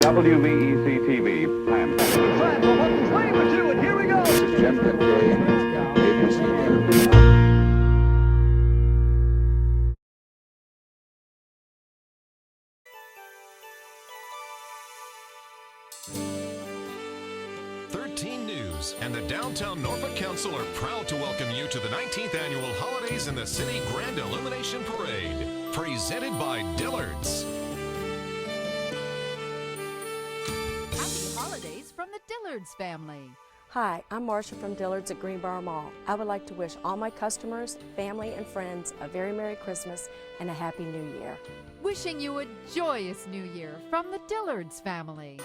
WVEC TV, Plan. Time for Buttons Lane for two, and here we go. This is Jeff Day, ABC News. News and the Downtown Norfolk Council are proud to welcome you to the 19th Annual Holidays in the City Grand Illumination Parade, presented by Dillard's. Happy holidays from the Dillard's family. Hi, I'm Marcia from Dillard's at Greenbrier Mall. I would like to wish all my customers, family, and friends a very Merry Christmas and a Happy New Year. Wishing you a joyous New Year from the Dillard's family.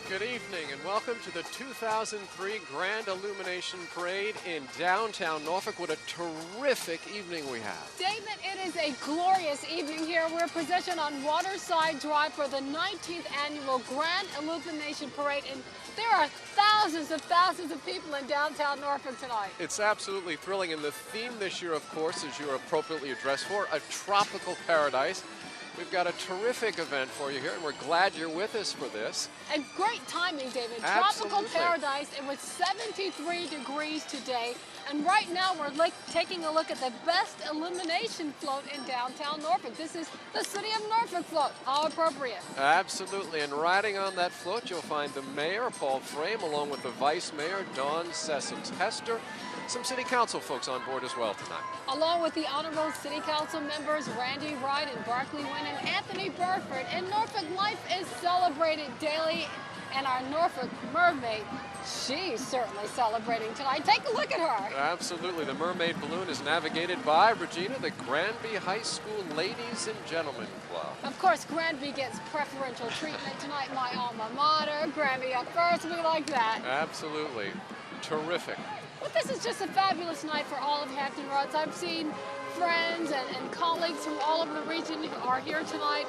Good evening and welcome to the 2003 Grand Illumination Parade in downtown Norfolk. What a terrific evening we have. David, it is a glorious evening here. We're positioned on Waterside Drive for the 19th Annual Grand Illumination Parade, and there are thousands of people in downtown Norfolk tonight. It's absolutely thrilling, and the theme this year, of course, as you're appropriately addressed for, a tropical paradise. We've got a terrific event for you here, and we're glad you're with us for this. And great timing, David. Absolutely. Tropical paradise. It was 73 degrees today, and right now we're taking a look at the best illumination float in downtown Norfolk. This is the City of Norfolk float. How appropriate. Absolutely, and riding on that float, you'll find the mayor, Paul Frame, along with the vice mayor, Dawn Sessoms Hester. Some city council folks on board as well tonight. Along with the honorable city council members Randy Wright and Barclay Wynn and Anthony Burford. And Norfolk life is celebrated daily, and our Norfolk mermaid, she's certainly celebrating tonight. Take a look at her. Absolutely. The Mermaid Balloon is navigated by Regina, the Granby High School Ladies and Gentlemen Club. Of course, Granby gets preferential treatment tonight. My alma mater, Granby up first. We like that. Absolutely. Terrific. But this is just a fabulous night for all of Hampton Roads. I've seen friends and colleagues from all over the region who are here tonight,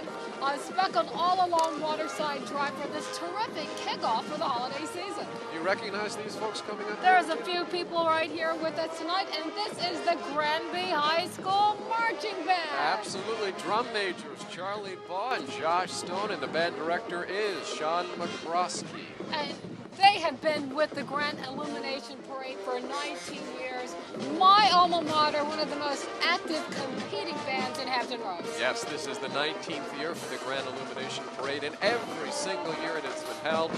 speckled all along Waterside Drive for this terrific kickoff for the holiday season. You recognize these folks coming up? There's a few people right here with us tonight, and this is the Granby High School Marching Band. Absolutely. Drum majors Charlie Baugh and Josh Stone, and the band director is Sean McCroskey. And they have been with the Grand Illumination Parade for 19 years. My alma mater, one of the most active competing bands in Hampton Roads. Yes, this is the 19th year for the Grand Illumination Parade, and every single year it has been held,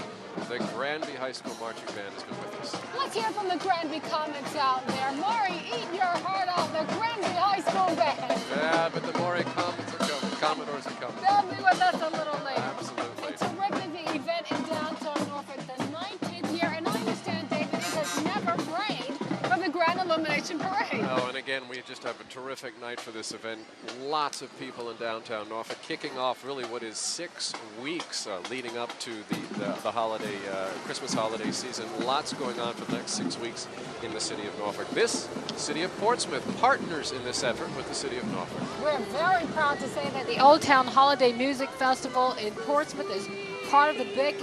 the Granby High School Marching Band has been with us. Let's hear from the Granby comics out there. Maury, eat your heart out, the Granby High School Band. Yeah, but the Moray Commodores are coming. Commodores are coming. They'll be with us a little later. Absolutely. A terrific event in downtown Norfolk, the 19th year, and I understand, David, it has never rained from the Grand Illumination Parade. Oh, and again, we just have a terrific night for this event. Lots of people in downtown Norfolk, kicking off really what is 6 weeks leading up to the holiday, Christmas holiday season. Lots going on for the next 6 weeks in the city of Norfolk. This, City of Portsmouth, partners in this effort with the city of Norfolk. We're very proud to say that the Old Town Holiday Music Festival in Portsmouth is part of the big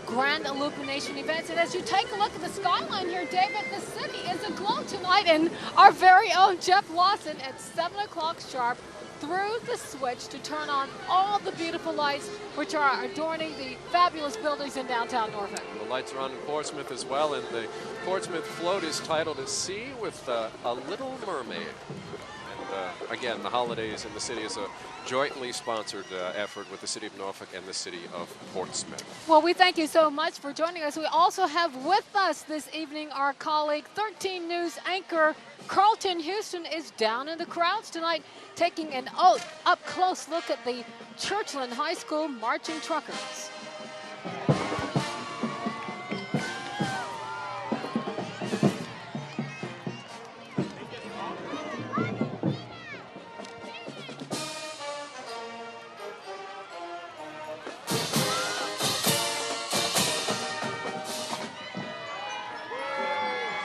Grand Illumination events. And as you take a look at the skyline here, David, the city is aglow tonight, and our very own Jeff Lawson at 7 o'clock sharp threw the switch to turn on all the beautiful lights which are adorning the fabulous buildings in downtown Norfolk. The lights are on in Portsmouth as well, and the Portsmouth float is titled "A Sea with a Little Mermaid." And again, the holidays in the city is a jointly sponsored effort with the city of Norfolk and the city of Portsmouth. Well, we thank you so much for joining us. We also have with us this evening our colleague, 13 News anchor Carlton Houston is down in the crowds tonight, taking an up-close look at the Churchland High School Marching Truckers.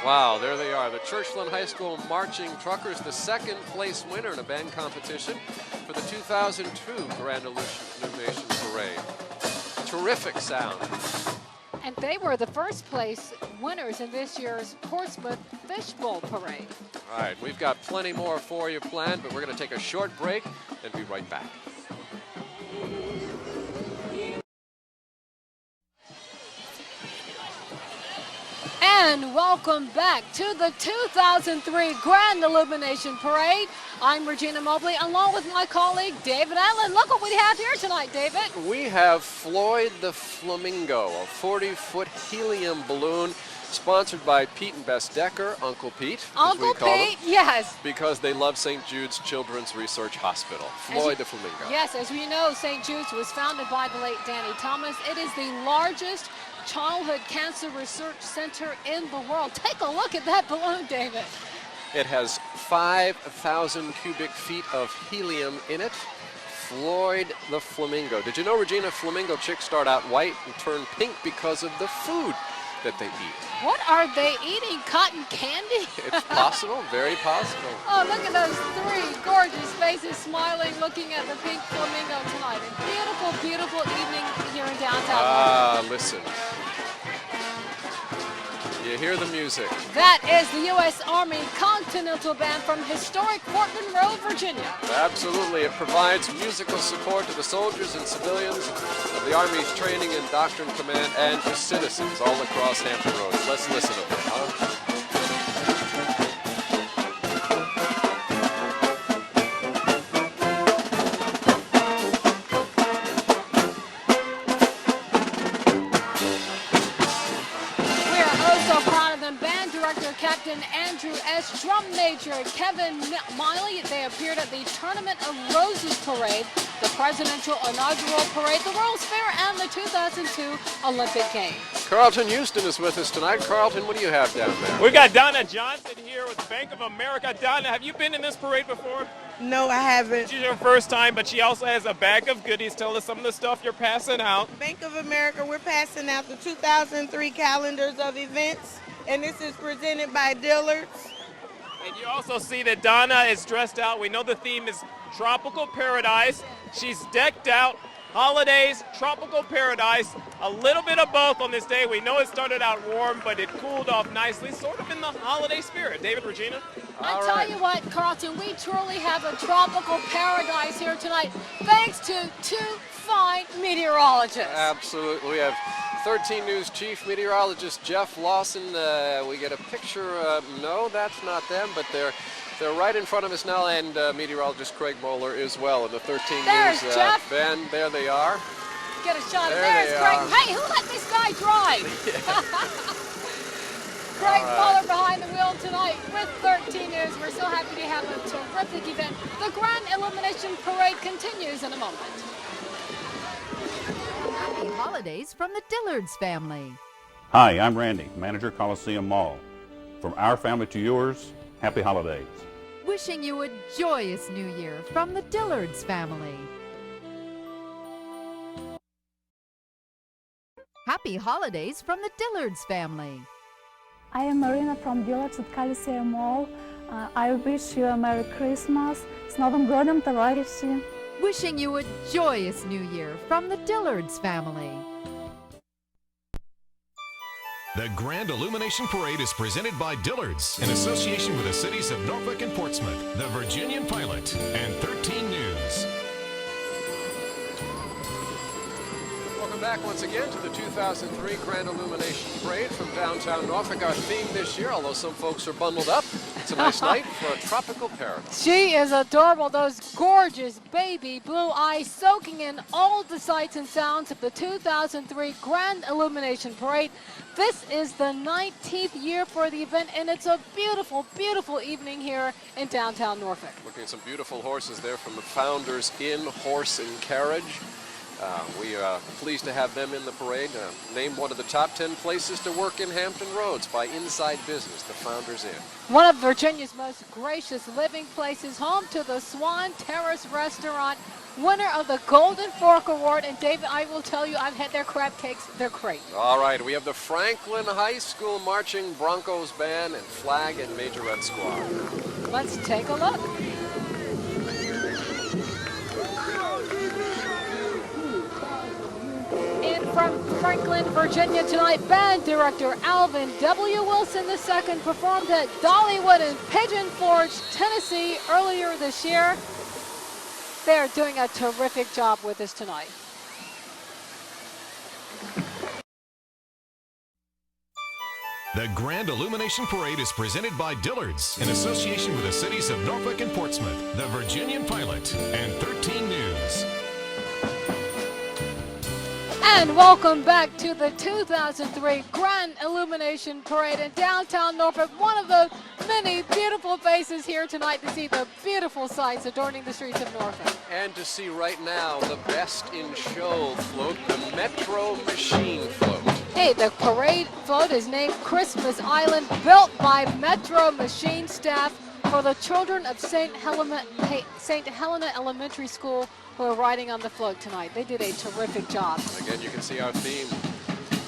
Wow, there they are, the Churchland High School Marching Truckers, the second place winner in a band competition for the 2002 Grand Illumination Parade. Terrific sound. And they were the first place winners in this year's Portsmouth Fishbowl Parade. All right, we've got plenty more for you planned, but we're going to take a short break and be right back. and welcome back to the 2003 Grand Illumination Parade. I'm Regina Mobley, along with my colleague David Allen. Look what we have here tonight, David. We have Floyd the Flamingo, a 40-foot helium balloon sponsored by Pete and Bess Decker, Uncle Pete, as we call them, yes. because they love St. Jude's Children's Research Hospital. Floyd the Flamingo. Yes, as we know, St. Jude's was founded by the late Danny Thomas. It is the largest childhood cancer research center in the world. Take a look at that balloon, David. It has 5,000 cubic feet of helium in it. Floyd the Flamingo. Did you know, Regina, flamingo chicks start out white and turn pink because of the food that they eat? What are they eating? Cotton candy? It's possible, very possible. Oh, look at those three gorgeous faces smiling, looking at the pink flamingo tonight. A beautiful, beautiful evening here in downtown. Listen. You hear the music. That is the U.S. Army Continental Band from historic Portland Road, Virginia. Absolutely. It provides musical support to the soldiers and civilians of the Army's training and doctrine command and to citizens all across Hampton Roads. Let's listen to it, huh? Captain Andrew S., Drum Major Kevin Miley. They appeared at the Tournament of Roses Parade, the Presidential Inaugural Parade, the World's Fair, and the 2002 Olympic Games. Carlton Houston is with us tonight. Carlton, what do you have down there? We've got Donna Johnson here with Bank of America. Donna, have you been in this parade before? No, I haven't. This is your first time, but she also has a bag of goodies. Tell us some of the stuff you're passing out. Bank of America, we're passing out the 2003 calendars of events, and this is presented by Dillard's. And you also see that Donna is dressed out. We know the theme is Tropical Paradise. She's decked out. Holidays, Tropical Paradise, a little bit of both on this day. We know it started out warm, but it cooled off nicely, sort of in the holiday spirit. David, Regina? I tell you what, Carlton, we truly have a tropical paradise here tonight, thanks to two fine meteorologists. Absolutely. We have 13 News Chief Meteorologist Jeff Lawson. We get a picture. No, that's not them, but they're right in front of us now, and meteorologist Craig Moeller as well in the 13 There's News Jeff. van. There they are. Get a shot of There there's they Craig. are. Hey, who let this guy drive? Craig Moeller behind the wheel tonight with 13 News. We're so happy to have a terrific event. The Grand Illumination Parade continues in a moment. Happy holidays from the Dillards family. Hi, I'm Randy, manager Coliseum Mall. From our family to yours, happy holidays. Wishing you a joyous new year from the Dillards family. Happy holidays from the Dillards family. I am Marina from Dillard's at Coliseum Mall. I wish you a Merry Christmas. С Новым годом, товарищи! Wishing you a joyous new year from the Dillards family. The Grand Illumination Parade is presented by Dillard's in association with the cities of Norfolk and Portsmouth, the Virginian Pilot, and 13 News. Welcome back once again to the 2003 Grand Illumination Parade from downtown Norfolk. Our theme this year, although some folks are bundled up, it's a nice night for a tropical paradise. She is adorable. Those gorgeous baby blue eyes soaking in all the sights and sounds of the 2003 Grand Illumination Parade. This is the 19th year for the event, and it's a beautiful, beautiful evening here in downtown Norfolk. Looking at some beautiful horses there from the Founders Inn Horse and Carriage. We are pleased to have them in the parade. Named one of the top 10 places to work in Hampton Roads by Inside Business, the Founders Inn. One of Virginia's most gracious living places, home to the Swan Terrace Restaurant, winner of the Golden Fork Award. And David, I will tell you, I've had their crab cakes. They're great. All right, we have the Franklin High School Marching Broncos Band and Flag and Majorette Squad. Let's take a look. In from Franklin, Virginia tonight, band director Alvin W. Wilson II performed at Dollywood in Pigeon Forge, Tennessee earlier this year. They're doing a terrific job with us tonight. The Grand Illumination Parade is presented by Dillard's in association with the cities of Norfolk and Portsmouth, the Virginian Pilot, and 13 News. And welcome back to the 2003 Grand Illumination Parade in downtown Norfolk. One of the many beautiful faces here tonight to see the beautiful sights adorning the streets of Norfolk. And to see right now the best in show float, the Metro Machine float. Hey, the parade float is named Christmas Island, built by Metro Machine staff for the children of St. Helena Elementary School who are riding on the float tonight. They did a terrific job. Again, you can see our theme,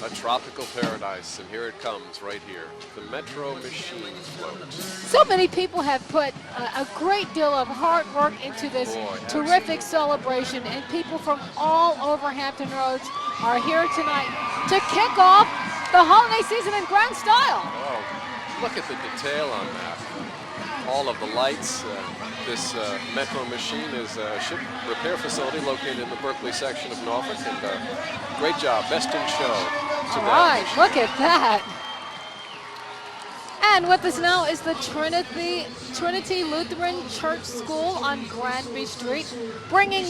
a tropical paradise, and here it comes right here, the Metro Machine float. So many people have put a great deal of hard work into this terrific celebration, and people from all over Hampton Roads are here tonight to kick off the holiday season in grand style. Oh, look at the detail on that. All of the lights. This Metro Machine is a ship repair facility located in the Berkeley section of Norfolk, and great job, best in show. All right, look at that. And with us now is the Trinity Lutheran Church School on Granby Street, bringing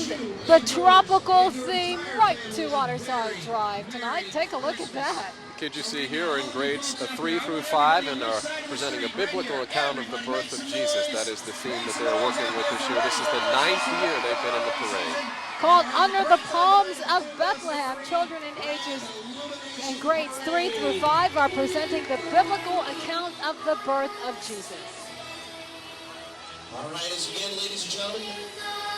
the tropical theme right to Waterside Drive tonight. Take a look at that. Kids you see here are in grades 3 through 5 and are presenting a biblical account of the birth of Jesus. That is the theme that they're working with this year. This is the 9th year they've been in the parade. Called Under the Palms of Bethlehem, children in ages and grades 3 through 5 are presenting the biblical account of the birth of Jesus. All right, as again, ladies and gentlemen,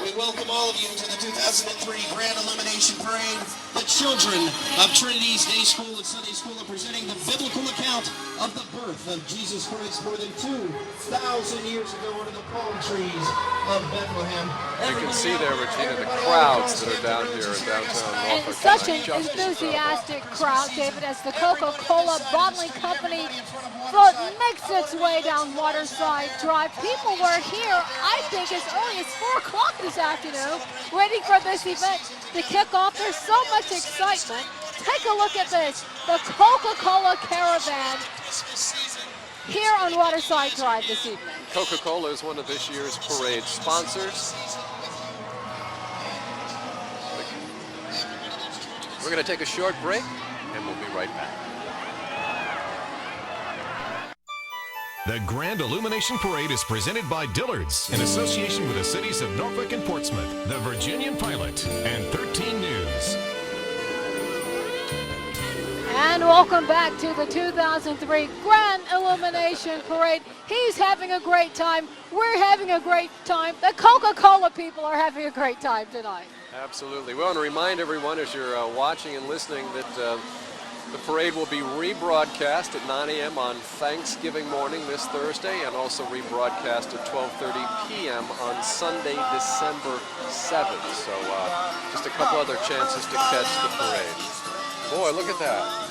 we welcome all of you to the 2003 Grand Illumination Parade. The children of Trinity's Day School and Sunday School are presenting the biblical account of the birth of Jesus Christ more than 2,000 years ago under the palm trees of Bethlehem. You can see there, Regina, the crowds that are down here in downtown Norfolk. And such an enthusiastic crowd, David, as the Coca-Cola Bottling Company float makes its way down Waterside Drive. People were here, I think, as early as 4 o'clock this afternoon, waiting for this event to kick off. There's so much excitement. Take a look at this, the Coca-Cola Caravan here on Waterside Drive this evening. Coca-Cola is one of this year's parade sponsors. We're going to take a short break, and we'll be right back. The Grand Illumination Parade is presented by Dillard's in association with the cities of Norfolk and Portsmouth, the Virginian Pilot, and 13 News. And welcome back to the 2003 Grand Illumination Parade. He's having a great time. We're having a great time. The Coca-Cola people are having a great time tonight. Absolutely. We want to remind everyone as you're watching and listening that the parade will be rebroadcast at 9 a.m. on Thanksgiving morning this Thursday, and also rebroadcast at 12:30 p.m. on Sunday, December 7th. So just a couple other chances to catch the parade. Boy, look at that.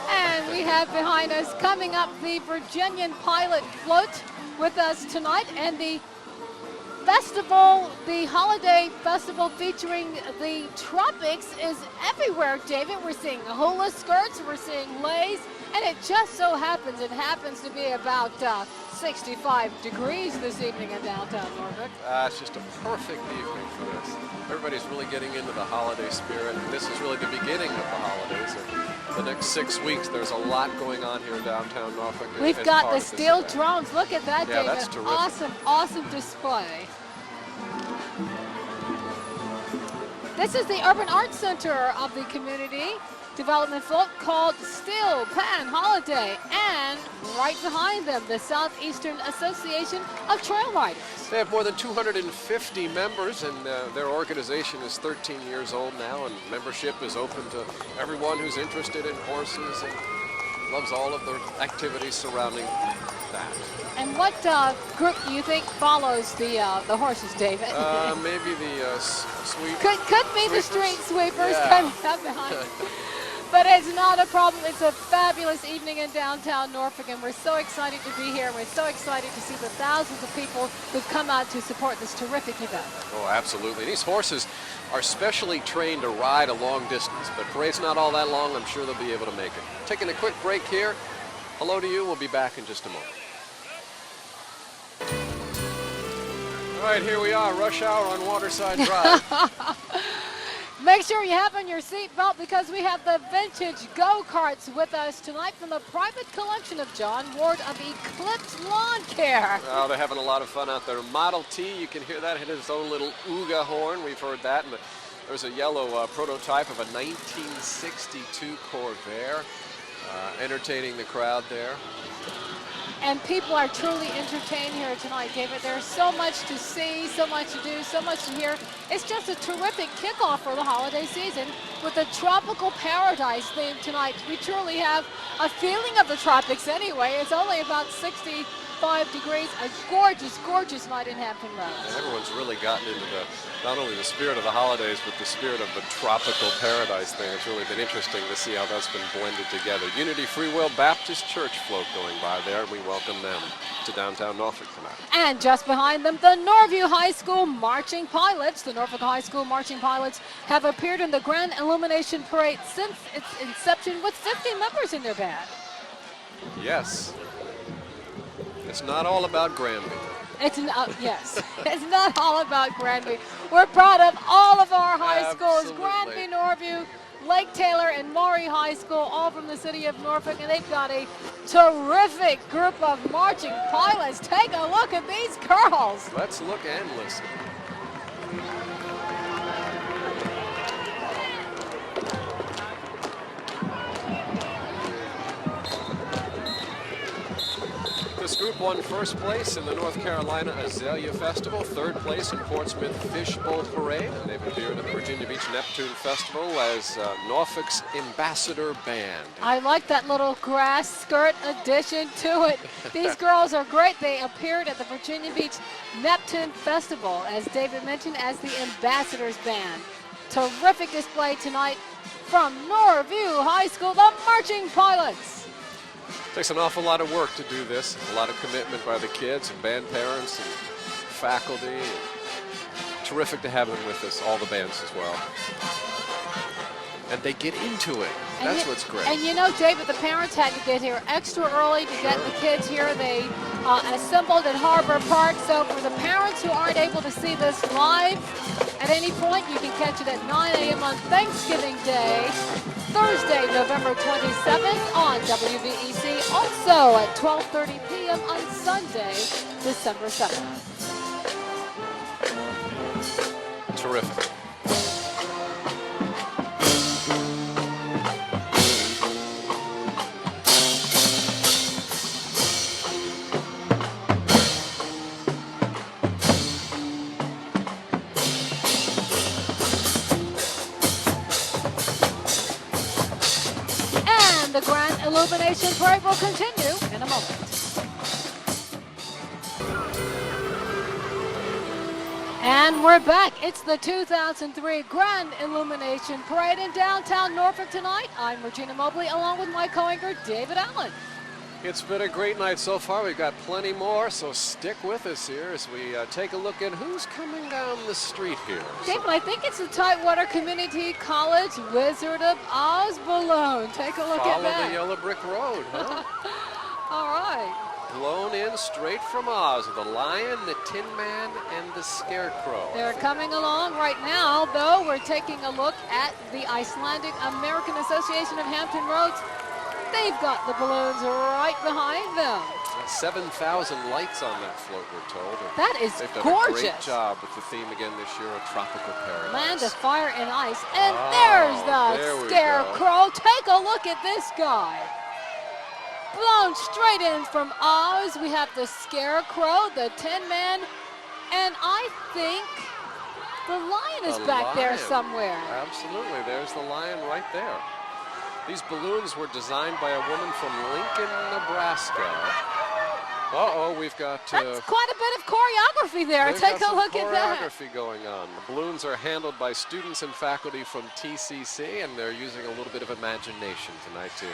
And we have behind us, coming up, the Virginian Pilot float with us tonight, and the festival, the holiday festival featuring the tropics is everywhere, David. We're seeing hula skirts, we're seeing leis, and it just so happens, to be about 65 degrees this evening in downtown Norfolk. It's just a perfect evening for this. Everybody's really getting into the holiday spirit. This is really the beginning of the holidays. And the next 6 weeks, there's a lot going on here in downtown Norfolk. We've got the steel drums. Look at that, yeah, David. That's terrific. Awesome, awesome display. This is the Urban Arts Center of the community development float called Steel Pan Holiday, and right behind them, the Southeastern Association of Trail Riders. They have more than 250 members, and their organization is 13 years old now, and membership is open to everyone who's interested in horses and loves all of the activities surrounding that. And what group do you think follows the horses, David? Maybe the sweep. Could be the street sweepers coming up behind. But it's not a problem. It's a fabulous evening in downtown Norfolk, and we're so excited to be here. We're so excited to see the thousands of people who've come out to support this terrific event. Oh, absolutely. These horses are specially trained to ride a long distance, but parade's not all that long. I'm sure they'll be able to make it. Taking a quick break here. Hello to you. We'll be back in just a moment. All right, here we are, rush hour on Waterside Drive. Make sure you have on your seatbelt because we have the vintage go-karts with us tonight from the private collection of John Ward of Eclipse Lawn Care. Oh, they're having a lot of fun out there. Model T, you can hear that hit its own little ooga horn. We've heard that. And there's a yellow prototype of a 1962 Corvair entertaining the crowd there. And people are truly entertained here tonight, David. There's so much to see, so much to do, so much to hear. It's just a terrific kickoff for the holiday season with the Tropical Paradise theme tonight. We truly have a feeling of the tropics anyway. It's only about 65 degrees. A gorgeous, gorgeous night in Hampton Roads. And everyone's really gotten into not only the spirit of the holidays, but the spirit of the Tropical Paradise thing. It's really been interesting to see how that's been blended together. Unity Free Will Baptist Church float going by there, and we welcome them to downtown Norfolk tonight. And just behind them, the Norview High School Marching Pilots. The Norfolk High School Marching Pilots have appeared in the Grand Illumination Parade since its inception with 50 members in their band. Yes. It's not all about Granby. It's not, yes, it's not all about Granby. We're proud of all of our high schools, Granby, Norview, Lake Taylor, and Maury High School, all from the city of Norfolk, and they've got a terrific group of marching pilots. Take a look at these girls. Let's look and listen. This group won first place in the North Carolina Azalea Festival, third place in Portsmouth Fishbowl Parade, and they've appeared at the Virginia Beach Neptune Festival as Norfolk's Ambassador Band. I like that little grass skirt addition to it. These girls are great. They appeared at the Virginia Beach Neptune Festival, as David mentioned, as the Ambassadors Band. Terrific display tonight from Norview High School, the Marching Pilots. Takes an awful lot of work to do this, a lot of commitment by the kids and band parents and faculty. Terrific to have them with us, all the bands as well. And they get into it. That's what's great. And you know, David, the parents had to get here extra early to get the kids here. They assembled at Harbor Park. So for the parents who aren't able to see this live at any point, you can catch it at 9 a.m. on Thanksgiving Day, Thursday, November 27th on WVEC. Also at 12:30 p.m. on Sunday, December 7th. Terrific. The Grand Illumination Parade will continue in a moment. And we're back. It's the 2003 Grand Illumination Parade in downtown Norfolk tonight. I'm Regina Mobley, along with my co-anchor, David Allen. It's been a great night so far. We've got plenty more, so stick with us here as we take a look at who's coming down the street here. David, I think it's the Tidewater Community College Wizard of Oz balloon. Take a look at that. Follow the yellow brick road, huh? All right. Blown in straight from Oz, the Lion, the Tin Man, and the Scarecrow. They're coming along right now, though. We're taking a look at the Icelandic American Association of Hampton Roads. They've got the balloons right behind them. 7,000 lights on that float, we're told. That is They've done gorgeous. a great job with the theme again this year of Tropical Paradise. Land of Fire and Ice. And there's the Scarecrow. Take a look at this guy. Blown straight in from Oz. We have the Scarecrow, the Tin Man, and I think the Lion is back there somewhere. Absolutely. There's the Lion right there. These balloons were designed by a woman from Lincoln, Nebraska. Uh-oh, we've got... That's quite a bit of choreography there. Take a look at that. Choreography going on. The balloons are handled by students and faculty from TCC, and they're using a little bit of imagination tonight to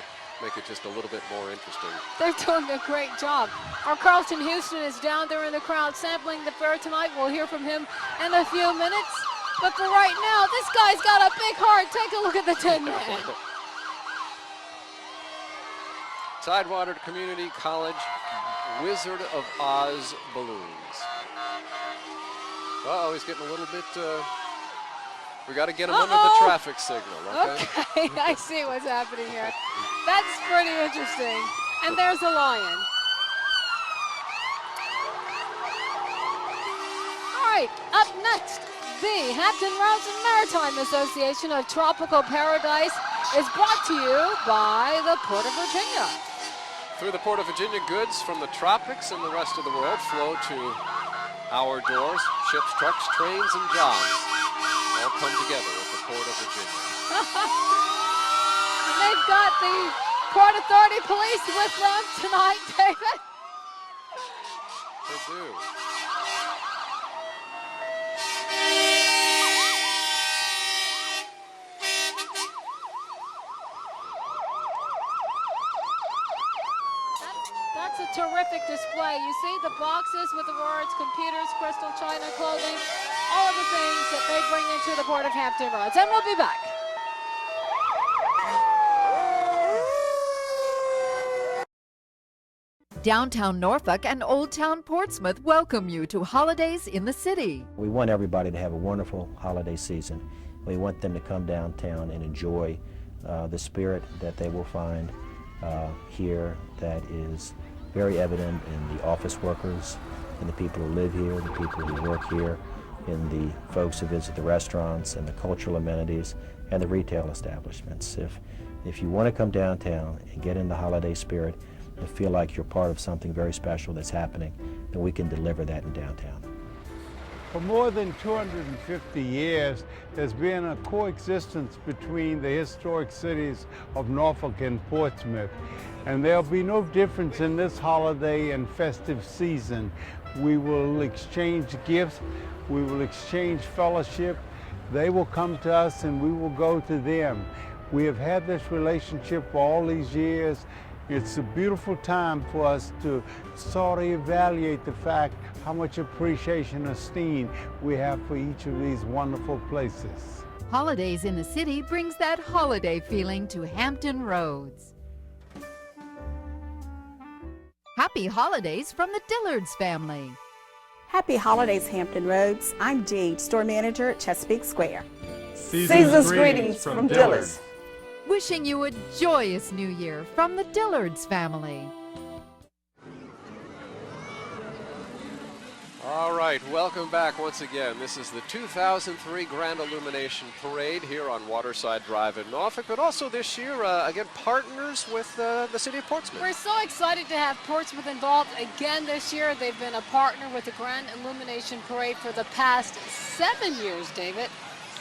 make it just a little bit more interesting. They're doing a great job. Our Carlton Houston is down there in the crowd sampling the fair tonight. We'll hear from him in a few minutes. But for right now, this guy's got a big heart. Take a look at the Tin Man. Tidewater Community College Wizard of Oz balloons. Uh-oh, he's getting a little bit... we got to get him under the traffic signal, okay? Okay, I see what's happening here. That's pretty interesting. And there's a lion. All right, up next, the Hampton Roads and Maritime Association of Tropical Paradise is brought to you by the Port of Virginia. Through the Port of Virginia, goods from the tropics and the rest of the world flow to our doors. Ships, trucks, trains, and jobs all come together at the Port of Virginia. They've got the Port Authority Police with them tonight, David. They do. That's a terrific display. You see the boxes with the words computers, crystal, china, clothing, all of the things that they bring into the Port of Hampton Roads. And we'll be back. Downtown Norfolk and Old Town Portsmouth welcome you to Holidays in the City. We want everybody to have a wonderful holiday season. We want them to come downtown and enjoy the spirit that they will find here that is very evident in the office workers, in the people who live here, the people who work here, in the folks who visit the restaurants and the cultural amenities and the retail establishments. If you want to come downtown and get in the holiday spirit and feel like you're part of something very special that's happening, then we can deliver that in downtown. For more than 250 years, there's been a coexistence between the historic cities of Norfolk and Portsmouth. And there'll be no difference in this holiday and festive season. We will exchange gifts, we will exchange fellowship. They will come to us and we will go to them. We have had this relationship for all these years. It's a beautiful time for us to sort of evaluate the fact how much appreciation and esteem we have for each of these wonderful places. Holidays in the City brings that holiday feeling to Hampton Roads. Happy holidays from the Dillards family. Happy holidays, Hampton Roads. I'm Dee, store manager at Chesapeake Square. Season's greetings from Dillards. Wishing you a joyous new year from the Dillards family. All right, welcome back once again. This is the 2003 Grand Illumination Parade here on Waterside Drive in Norfolk, but also this year, again, partners with the city of Portsmouth. We're so excited to have Portsmouth involved again this year. They've been a partner with the Grand Illumination Parade for the past 7 years, David.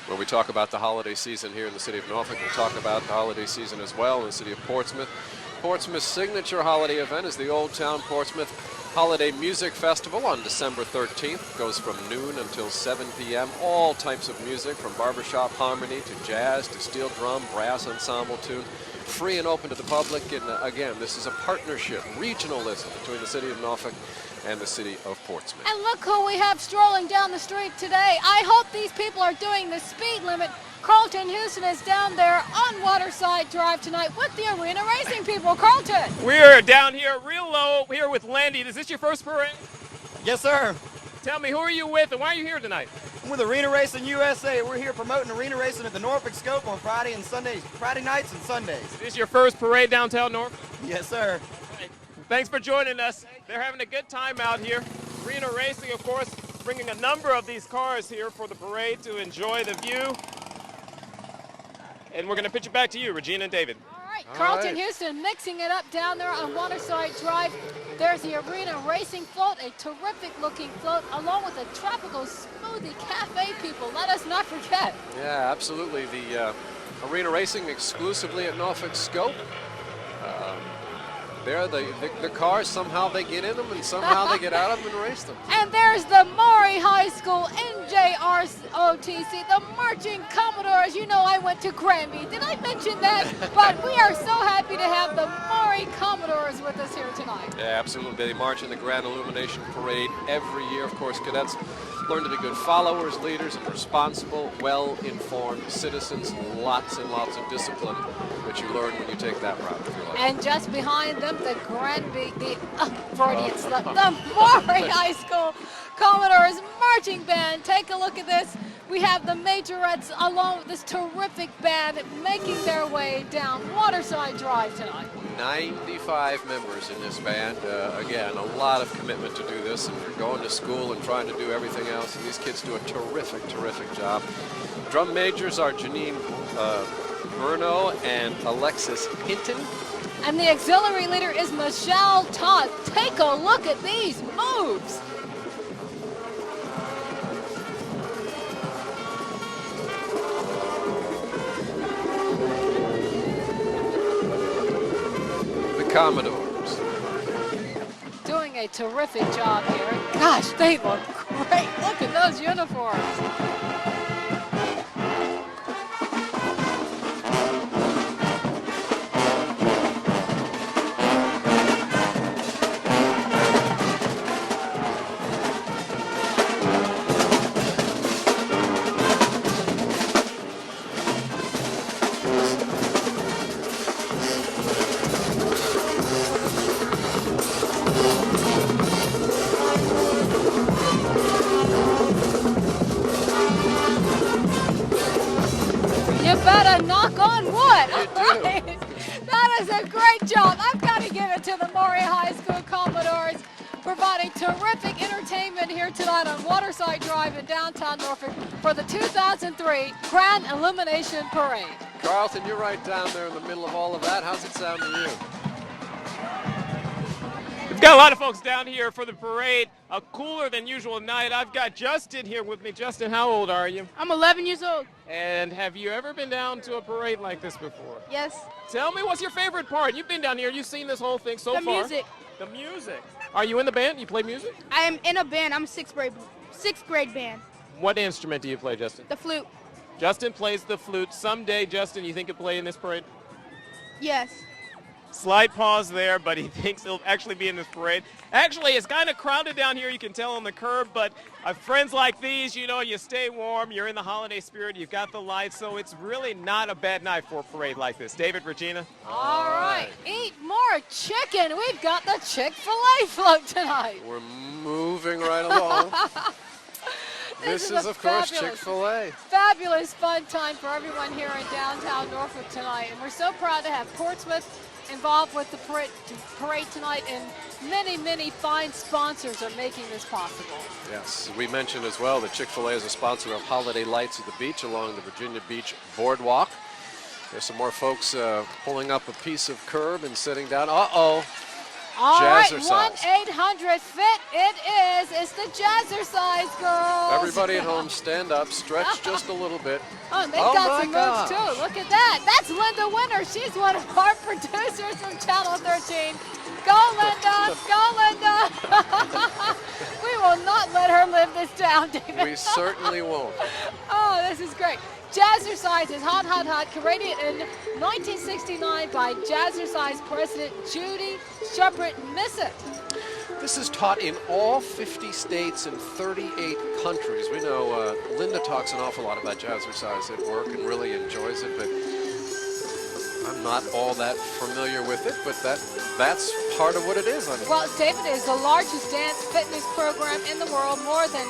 When we talk about the holiday season here in the city of Norfolk, we'll talk about the holiday season as well in the city of Portsmouth. Portsmouth's signature holiday event is the Old Town Portsmouth Holiday Music Festival on December 13th. Goes from noon until 7 p.m. All types of music, from barbershop harmony to jazz to steel drum, brass ensemble tune. Free and open to the public. And again, this is a partnership, regionalism between the city of Norfolk and the city of Portsmouth. And look who we have strolling down the street today. I hope these people are doing the speed limit. Carlton Houston is down there on Waterside Drive tonight with the arena racing people. Carlton! We're down here real low here with Landy. Is this your first parade? Yes, sir. Tell me, who are you with and why are you here tonight? I'm with Arena Racing USA. We're here promoting arena racing at the Norfolk Scope on Friday and Sundays, Friday nights and Sundays. Is this your first parade downtown Norfolk? Yes, sir. Right. Thanks for joining us. They're having a good time out here. Arena Racing, of course, bringing a number of these cars here for the parade to enjoy the view. And we're going to pitch it back to you, Regina and David. All right, Carlton Houston mixing it up down there on Waterside Drive. There's the Arena Racing float, a terrific looking float, along with the Tropical Smoothie Cafe people. Let us not forget. Yeah, absolutely. The Arena Racing exclusively at Norfolk Scope. They're the cars, somehow they get in them and somehow they get out of them and race them. And there's the Maury High School NJROTC, the Marching Commodores. You know I went to Granby. Did I mention that? But we are so happy to have the Maury Commodores with us here tonight. Yeah, absolutely. They march in the Grand Illumination Parade every year. Of course, cadets learn to be good followers, leaders, and responsible, well-informed citizens. Lots and lots of discipline that you learn when you take that route. And just behind them, the Granby, the Freudian slip, the Maury High School Commodores Marching Band. Take a look at this. We have the majorettes along with this terrific band making their way down Waterside Drive tonight. 95 members in this band. Again, a lot of commitment to do this, and you're going to school and trying to do everything else, and these kids do a terrific, terrific job. Drum majors are Janine Bruno and Alexis Hinton. And the auxiliary leader is Michelle Todd. Take a look at these moves. Commodores. Doing a terrific job here. Gosh, they look great. Look at those uniforms. That is a great job. I've got to give it to the Maury High School Commodores, providing terrific entertainment here tonight on Waterside Drive in downtown Norfolk for the 2003 Grand Illumination Parade. Carlton, you're right down there in the middle of all of that. How's it sound to you? We've got a lot of folks down here for the parade. A cooler than usual night. I've got Justin here with me. Justin, how old are you? I'm 11 years old. And have you ever been down to a parade like this before? Yes. Tell me, what's your favorite part? You've been down here. You've seen this whole thing so far. The music. The music. Are you in the band? You play music? I am in a band. I'm sixth grade band. What instrument do you play, Justin? The flute. Justin plays the flute. Someday, Justin, you think he'll play in this parade? Yes. Slight pause there, but he thinks he'll actually be in this parade. Actually, it's kind of crowded down here, you can tell on the curb, but friends like these, you know, you stay warm, you're in the holiday spirit, you've got the lights, so it's really not a bad night for a parade like this. David, Regina? All right, eat more chicken. We've got the Chick-fil-A float tonight. We're moving right along. This is of course, Chick-fil-A. Fabulous fun time for everyone here in downtown Norfolk tonight, and we're so proud to have Portsmouth involved with the parade tonight, and many, many fine sponsors are making this possible. Yes, we mentioned as well that Chick-fil-A is a sponsor of Holiday Lights at the Beach along the Virginia Beach Boardwalk. There's some more folks pulling up a piece of curb and sitting down. Uh-oh. All right, Jazzercise. 1-800-FIT it is. It's the Jazzercise girls. Everybody at home, stand up, stretch just a little bit. Oh, and they've got some moves too. Look at that. That's Linda Winter. She's one of our producers from Channel 13. Go, Linda. Go, Linda. We will not let her live this down, David. We certainly won't. Oh, this is great. Jazzercise is hot, hot, hot. Created in 1969 by Jazzercise President Judy Shepard Missett. This is taught in all 50 states and 38 countries. We know Linda talks an awful lot about Jazzercise at work and really enjoys it, but I'm not all that familiar with it, but that's part of what it is. Well, David, is the largest dance fitness program in the world. More than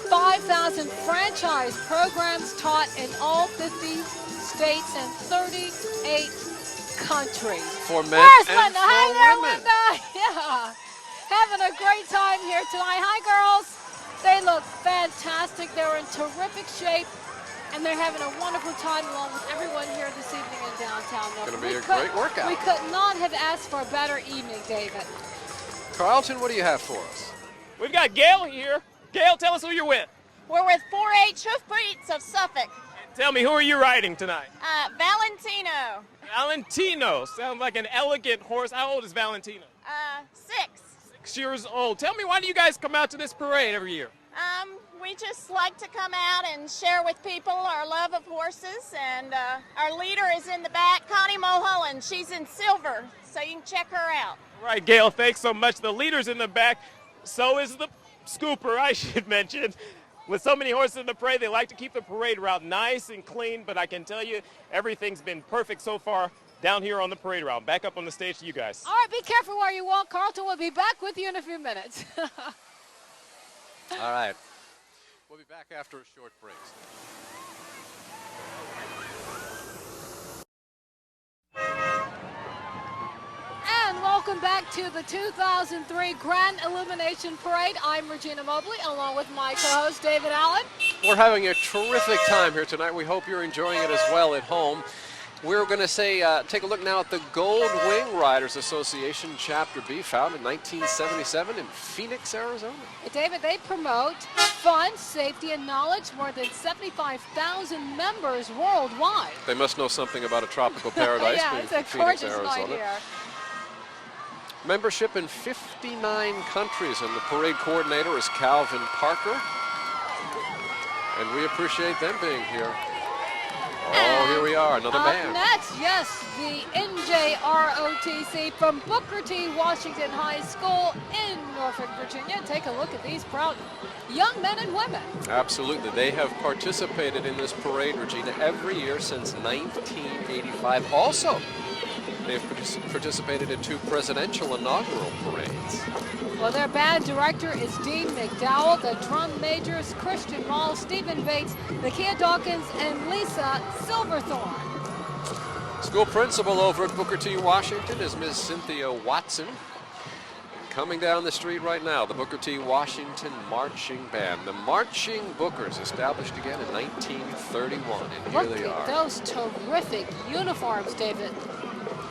5,000 franchise programs taught in all 50 states and 38 countries. For men Where's and Linda? for Hi there, women. Linda. Yeah. Having a great time here tonight. Hi, girls. They look fantastic. They're in terrific shape, and they're having a wonderful time along with everyone here this evening in downtown Norfolk. Going to be a great workout. We could not have asked for a better evening, David. Carlton, what do you have for us? We've got Gail here. Gail, tell us who you're with. We're with 4-H Hoofbeats of Suffolk. Tell me, who are you riding tonight? Valentino. Valentino. Sounds like an elegant horse. How old is Valentino? 6. 6 years old. Tell me, why do you guys come out to this parade every year? We just like to come out and share with people our love of horses, and our leader is in the back, Connie Mulholland. She's in silver, so you can check her out. Right, Gail, thanks so much. The leader's in the back. So is the scooper, I should mention. With so many horses in the parade, they like to keep the parade route nice and clean, but I can tell you everything's been perfect so far down here on the parade route. Back up on the stage to you guys. All right, be careful where you walk. Carlton will be back with you in a few minutes. All right. We'll be back after a short break. And welcome back to the 2003 Grand Illumination Parade. I'm Regina Mobley, along with my co-host David Allen. We're having a terrific time here tonight. We hope you're enjoying it as well at home. We're going to take a look now at the Gold Wing Riders Association, Chapter B, founded in 1977 in Phoenix, Arizona. David, they promote fun, safety, and knowledge. More than 75,000 members worldwide. They must know something about a tropical paradise. Yeah, it's a Phoenix, gorgeous night here. Membership in 59 countries, and the parade coordinator is Calvin Parker. And we appreciate them being here. Oh, here we are, another band. Next, yes, the NJROTC from Booker T. Washington High School in Norfolk, Virginia. Take a look at these proud young men and women. Absolutely. They have participated in this parade, Regina, every year since 1985. Also, they've participated in 2 presidential inaugural parades. Well, their band director is Dean McDowell, the drum majors Christian Mall, Stephen Bates, Nakia Dawkins, and Lisa Silverthorne. School principal over at Booker T. Washington is Ms. Cynthia Watson. Coming down the street right now, the Booker T. Washington Marching Band. The Marching Bookers, established again in 1931, and here they are. Look at those terrific uniforms, David.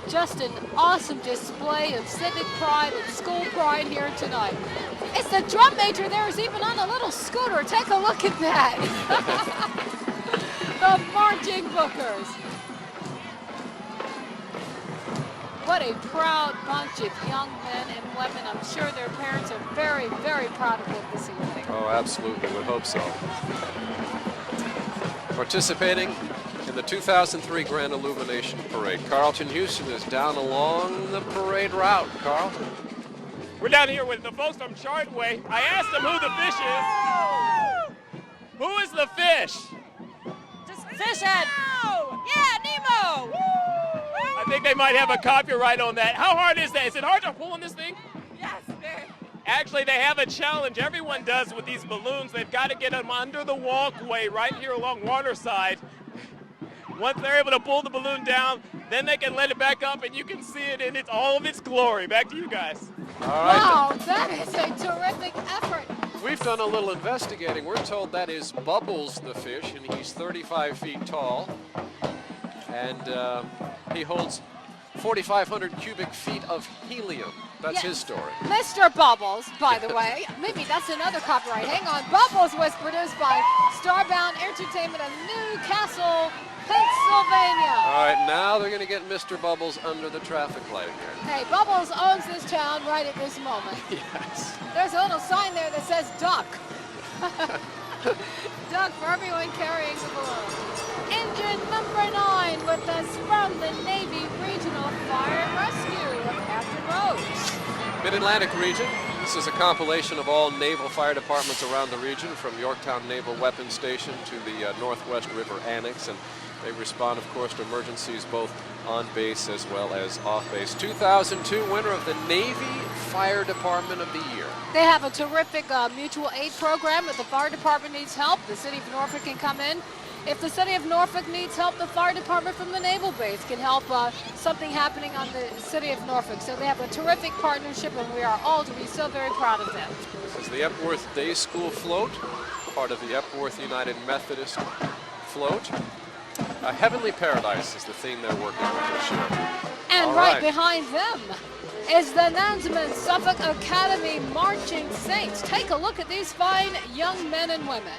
Just an awesome display of civic pride and school pride here tonight. It's the drum major there is even on a little scooter. Take a look at that. The Marching Bookers. What a proud bunch of young men and women. I'm sure their parents are very, very proud of them this evening. Oh, absolutely. Would hope so. Participating in the 2003 Grand Illumination Parade. Carlton Houston is down along the parade route. Carl? We're down here with the folks from Chartway. I asked them who the fish is. Who is the fish? Just fish head. Yeah, Nemo. I think they might have a copyright on that. How hard is that? Is it hard to pull on this thing? Yes, very. Actually, they have a challenge. Everyone does with these balloons. They've got to get them under the walkway right here along Waterside. Once they're able to pull the balloon down, then they can let it back up and you can see it in all of its glory. Back to you guys. All right. Wow, that is a terrific effort. We've done a little investigating. We're told that is Bubbles the fish, and he's 35 feet tall. And he holds 4,500 cubic feet of helium. That's his story. Mr. Bubbles, by the way. Maybe that's another copyright. Hang on. Bubbles was produced by Starbound Entertainment of Newcastle, Pennsylvania. All right, now they're going to get Mr. Bubbles under the traffic light here. Hey, Bubbles owns this town right at this moment. Yes. There's a little sign there that says duck. Duck for everyone carrying the balloon. Engine number 9 with us from the Navy Regional Fire and Rescue of Captain Rhodes. Mid-Atlantic region. This is a compilation of all naval fire departments around the region, from Yorktown Naval Weapons Station to the Northwest River Annex, and they respond, of course, to emergencies both on base as well as off base. 2002 winner of the Navy Fire Department of the Year. They have a terrific mutual aid program. If the fire department needs help, the city of Norfolk can come in. If the city of Norfolk needs help, the fire department from the naval base can help something happening on the city of Norfolk. So they have a terrific partnership, and we are all to be so very proud of them. This is the Epworth Day School float, part of the Epworth United Methodist float. Heavenly Paradise is the theme they're working with this year. And right behind them is the Nansemond Suffolk Academy Marching Saints. Take a look at these fine young men and women.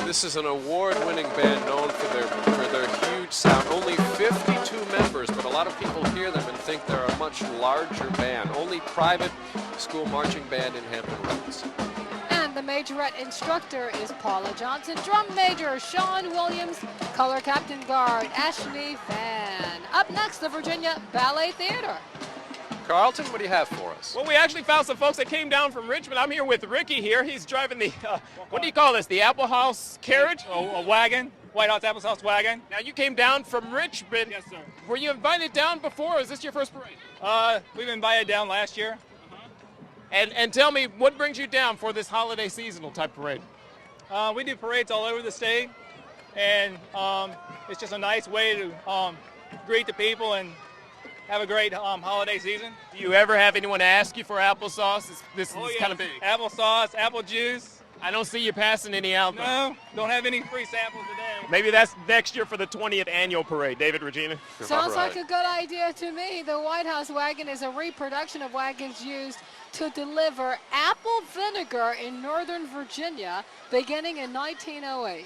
This is an award-winning band known for their huge sound. Only 52 members, but a lot of people hear them and think they're a much larger band. Only private school marching band in Hampton Roads. And the majorette instructor is Paula Johnson, drum major Sean Williams, color captain guard Ashley Fan. Up next, the Virginia Ballet Theater. Carlton, what do you have for us? Well, we actually found some folks that came down from Richmond. I'm here with Ricky here. He's driving the, what do you call this, the Apple House carriage? A wagon, White House Apple House wagon. Now, you came down from Richmond. Yes, sir. Were you invited down before, or is this your first parade? We've been invited down last year. And tell me, what brings you down for this holiday seasonal type parade? We do parades all over the state, and it's just a nice way to greet the people and have a great holiday season. Do you ever have anyone ask you for applesauce? This is yes. kind of big. Applesauce, apple juice. I don't see you passing any out though. No, don't have any free samples today. Maybe that's next year for the 20th annual parade. David, Regina? Sounds like a good idea to me. The White House wagon is a reproduction of wagons used to deliver apple vinegar in Northern Virginia beginning in 1908.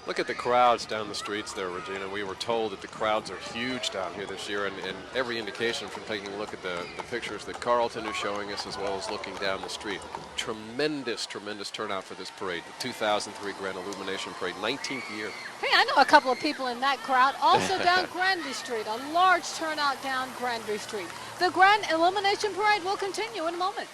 Look at the crowds down the streets there, Regina. We were told that the crowds are huge down here this year, and every indication from taking a look at the pictures that Carlton is showing us, as well as looking down the street. Tremendous, tremendous turnout for this parade, the 2003 Grand Illumination Parade, 19th year. Hey, I know a couple of people in that crowd. Also down Granby Street, a large turnout down Granby Street. The Grand Illumination Parade will continue in a moment.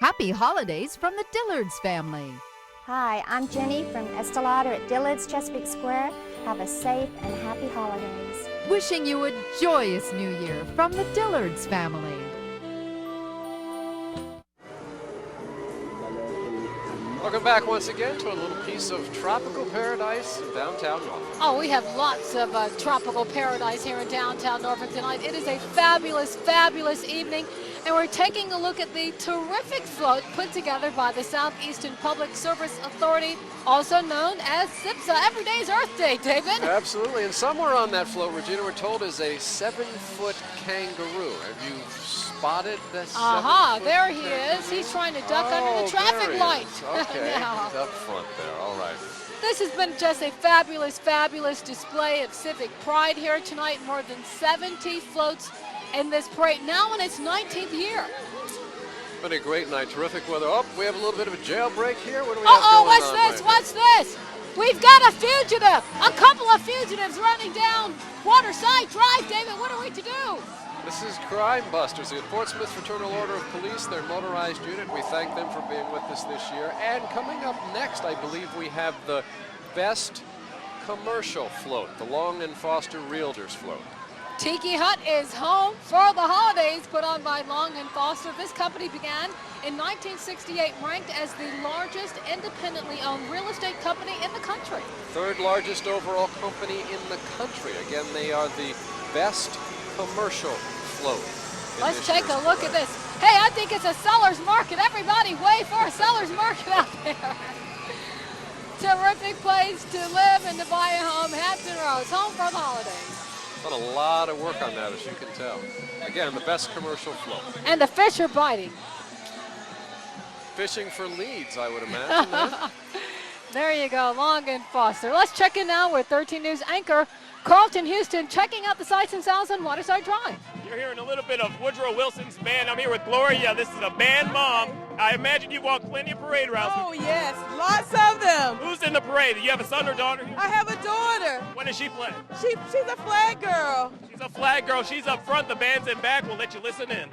Happy holidays from the Dillards family. Hi, I'm Jenny from Estee Lauder at Dillard's, Chesapeake Square. Have a safe and happy holidays. Wishing you a joyous new year from the Dillards family. Welcome back once again to a little piece of tropical paradise in downtown Norfolk. Oh, we have lots of tropical paradise here in downtown Norfolk tonight. It is a fabulous, fabulous evening, and we're taking a look at the terrific float put together by the Southeastern Public Service Authority, also known as SIPSA. Every day is Earth Day, David. Absolutely, and somewhere on that float, Regina, we're told is a 7-foot kangaroo. Have you spotted this? Aha, there he is. He's trying to duck under the traffic light. Okay, he's up front there, all right. This has been just a fabulous, fabulous display of civic pride here tonight. More than 70 floats in this parade, now in its 19th year. Been a great night, terrific weather. Oh, we have a little bit of a jailbreak here. What do we Uh-oh, have going what's on this? right What's this? We've got a fugitive, a couple of fugitives running down Waterside Drive. David, what are we to do? This is Crime Busters, the Portsmouth Fraternal Order of Police, their motorized unit. We thank them for being with us this year. And coming up next, I believe we have the best commercial float, the Long and Foster Realtors float. Tiki Hut is home for the holidays, put on by Long and Foster. This company began in 1968, ranked as the largest independently owned real estate company in the country. Third largest overall company in the country. Again, they are the best commercial float. Let's take a look at this. Hey, I think it's a seller's market. Everybody wave for a seller's market out there. Terrific place to live and to buy a home. Hampton Roads, home for the holidays. Done a lot of work on that, as you can tell. Again, the best commercial float. And the fish are biting. Fishing for leads, I would imagine. Huh? There you go, Long and Foster. Let's check in now with 13 News anchor Carlton Houston, checking out the sights and sounds on Waterside Drive. You're hearing a little bit of Woodrow Wilson's band. I'm here with Gloria. This is a band mom. I imagine you walk plenty of parade routes. Oh, yes, lots of them. Who's in the parade? Do you have a son or daughter? I have a daughter. What does she play? She's a flag girl. She's a flag girl. She's up front. The band's in back. We'll let you listen in.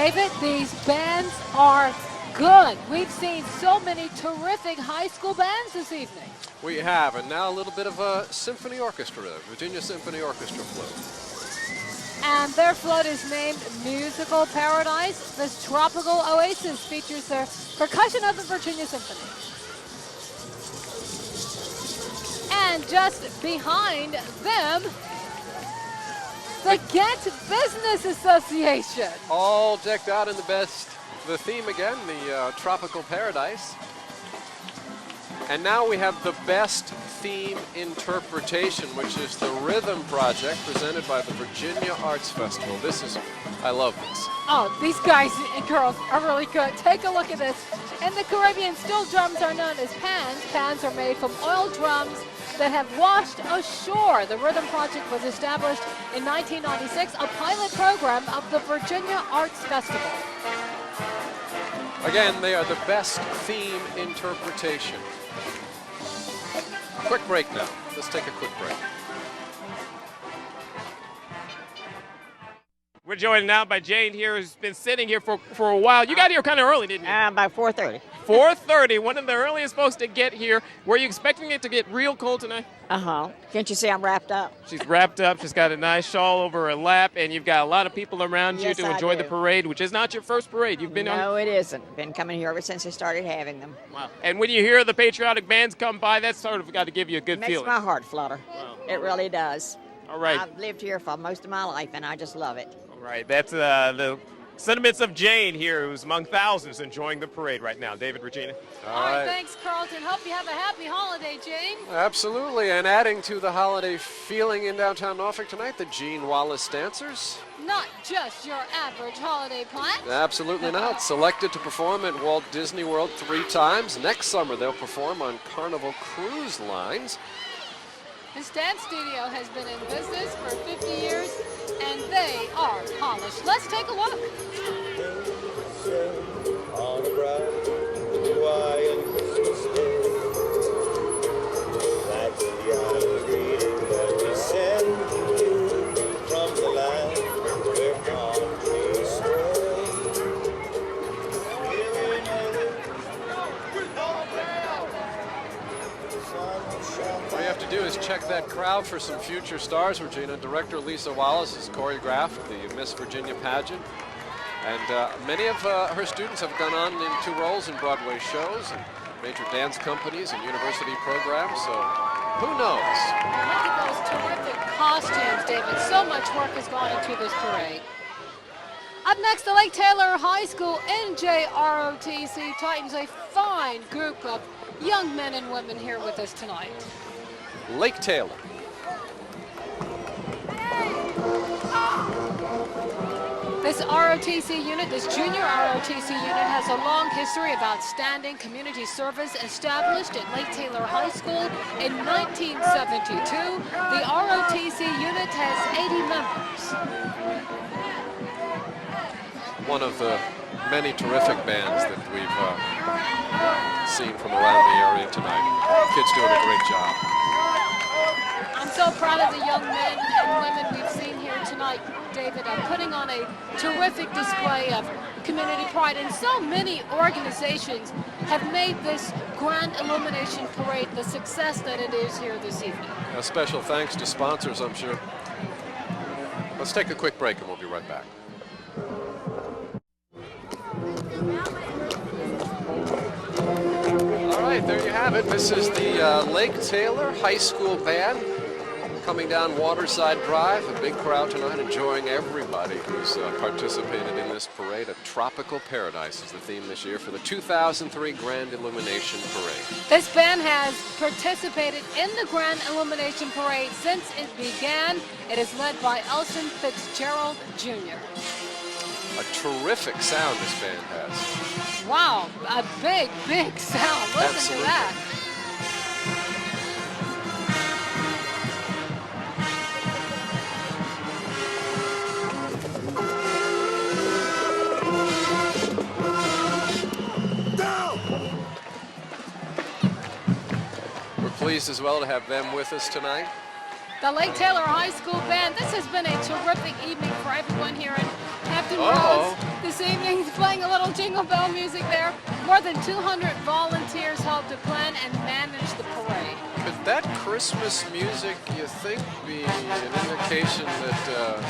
David, these bands are good. We've seen so many terrific high school bands this evening. We have, and now a little bit of a symphony orchestra, Virginia Symphony Orchestra float. And their float is named Musical Paradise. This tropical oasis features the percussion of the Virginia Symphony. And just behind them, the Ghent Business Association. All decked out in the theme again, the Tropical Paradise. And now we have the best theme interpretation, which is the Rhythm Project presented by the Virginia Arts Festival. I love this. Oh, these guys and girls are really good. Take a look at this. In the Caribbean, steel drums are known as pans. Pans are made from oil drums that have washed ashore. The Rhythm Project was established in 1996, a pilot program of the Virginia Arts Festival. Again, they are the best theme interpretation. Quick break now. Let's take a quick break. We're joined now by Jane here, who's been sitting here for a while. You got here kind of early, didn't you? About 4:30. 4:30, one of the earliest folks to get here. Were you expecting it to get real cold tonight? Can't you see I'm wrapped up? She's wrapped up. She's got a nice shawl over her lap, and you've got a lot of people around you to enjoy the parade, which is not your first parade. You've been on. No, it isn't. Been coming here ever since they started having them. Wow. And when you hear the patriotic bands come by, that's sort of got to give you a good feeling. Makes my heart flutter. Wow. It really does. All right. I've lived here for most of my life, and I just love it. All right. That's the sentiments of Jane here, who's among thousands enjoying the parade right now. David, Regina. All right, thanks, Carlton. Hope you have a happy holiday, Jane. Absolutely, and adding to the holiday feeling in downtown Norfolk tonight, the Gene Wallace Dancers. Not just your average holiday plant. Absolutely not. Selected to perform at Walt Disney World 3 times. Next summer, they'll perform on Carnival Cruise Lines. This dance studio has been in business for 50 years, and they are polished. Let's take a look. On a bright Hawaiian Christmas day, that's the island greeting that we send you from the land where palm trees sway. All you have to do is check that crowd for some future stars, Regina. Director Lisa Wallace has choreographed the Miss Virginia pageant. And many of her students have gone on into roles in Broadway shows and major dance companies and university programs, so who knows? Look at those terrific costumes, David. So much work has gone into this parade. Up next, the Lake Taylor High School NJROTC Titans, a fine group of young men and women here with us tonight. Lake Taylor. This ROTC unit, this junior ROTC unit, has a long history of outstanding community service. Established at Lake Taylor High School in 1972, the ROTC unit has 80 members. One of the many terrific bands that we've seen from around the area tonight. Kids doing a great job. I'm so proud of the young men and women we've seen here tonight, David, putting on a terrific display of community pride. And so many organizations have made this Grand Illumination Parade the success that it is here this evening. A special thanks to sponsors, I'm sure. Let's take a quick break and we'll be right back. All right, there you have it. This is the Lake Taylor High School Band coming down Waterside Drive. A big crowd tonight, enjoying everybody who's participated in this parade. A tropical paradise is the theme this year for the 2003 Grand Illumination Parade. This band has participated in the Grand Illumination Parade since it began. It is led by Elson Fitzgerald Jr. A terrific sound this band has. Wow, a big, big sound. Listen Absolutely. to that. We're pleased as well to have them with us tonight. The Lake Taylor High School Band. This has been a terrific evening for everyone here in Hampton Uh-oh. Roads. this evening, playing a little Jingle Bell music there. More than 200 volunteers helped to plan and manage the parade. Could that Christmas music, you think, be an indication that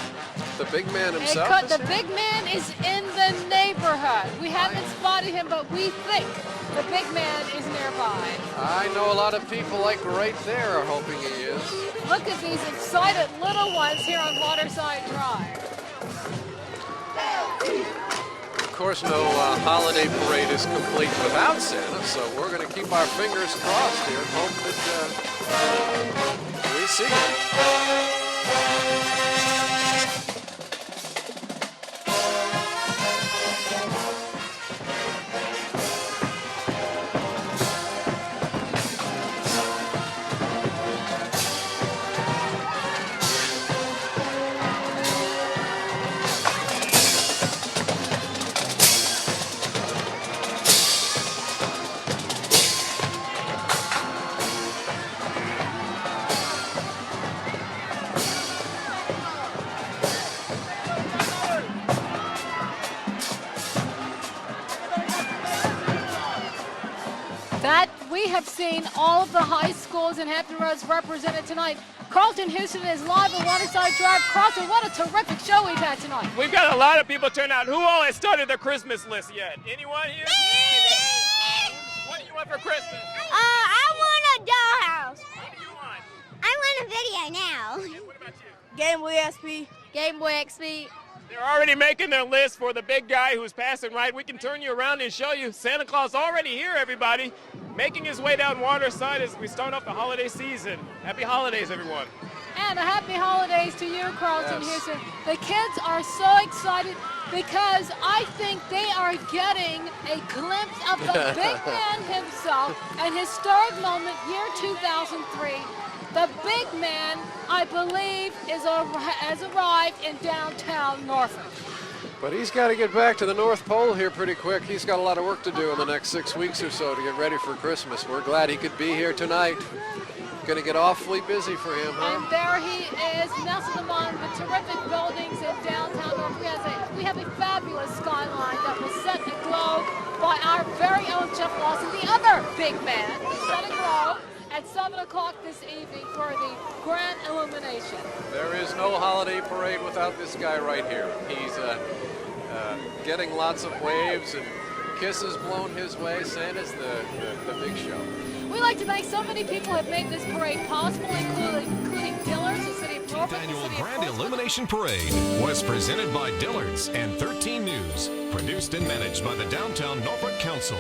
the big man himself is The here? big man is in the neighborhood. We haven't spotted him, but we think the big man is nearby. I know a lot of people, like right there, are hoping he is. Look at these excited little ones here on Waterside Drive. Of course, no holiday parade is complete without Santa, so we're going to keep our fingers crossed here and hope that we see him. We have seen all of the high schools in Hampton Roads represented tonight. Carlton Houston is live at Waterside Drive. Carlton, what a terrific show we've had tonight. We've got a lot of people turn out. Who all has started their Christmas list yet? Anyone here? What do you want for Christmas? I want a dollhouse. What do you want? I want a video now. What about you? Game Boy XP. Game Boy XP. They're already making their list for the big guy who's passing right. We can turn you around and show you Santa Claus already here, everybody, making his way down Waterside as we start off the holiday season. Happy holidays, everyone. And a happy holidays to you, Carlton Houston. The kids are so excited because I think they are getting a glimpse of the big man himself, an historic moment, year 2003. The big man, I believe, has arrived in downtown Norfolk. But he's got to get back to the North Pole here pretty quick. He's got a lot of work to do in the next 6 weeks or so to get ready for Christmas. We're glad he could be here tonight. Going to get awfully busy for him, huh? And there he is, nestled among the terrific buildings in downtown Norfolk. We have a fabulous skyline that was set aglow by our very own Jeff Lawson, the other big man, set aglow at 7 o'clock this evening for the Grand Illumination. There is no holiday parade without this guy right here. He's getting lots of waves and kisses blown his way. Santa's the big show. We'd like to thank so many people who have made this parade possible, including Dillard's, the City of Norfolk, Annual Grand Illumination Parade was presented by Dillard's and 13 News, produced and managed by the Downtown Norfolk Council.